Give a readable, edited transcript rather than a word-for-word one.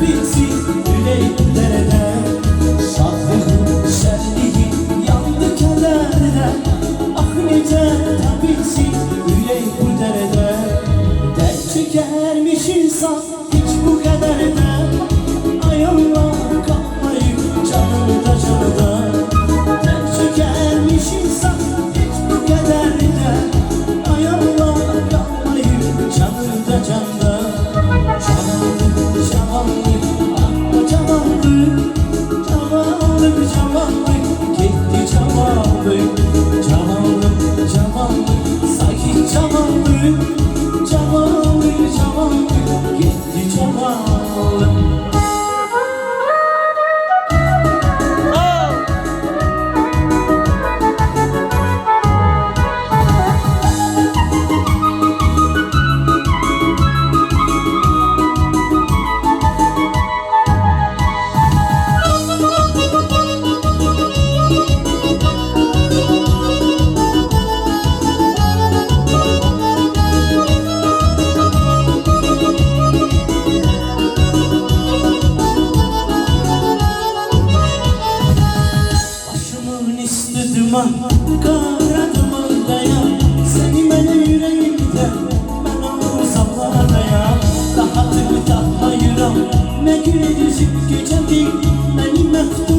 təbisi ürək dərədə. Şadlığın, şənliğin yandı kədərdə. Ah necə təbisi ürək bu dərədə. Dərd çəkərmiş insan heç bu qədərdə. Ay Allah qalmayıb canımda canıda. Dərd çəkərmiş insan heç bu qədərdə. Ay Allah qalmayıb canımda canıda. Cavanlık, cavanlık, amma cavanlık. Cavanlık, cavanlık, gitti cavanlık. Cavanlık, cavanlık, sakit cavanlık. Cavanlık, cavanlık, gitti cavanlık. Qaradım daya, səni mənə ürəyimdə, mən onu salladaya. Rahatımı tapmayıram, nə gün edəcək gecədir, məni məftun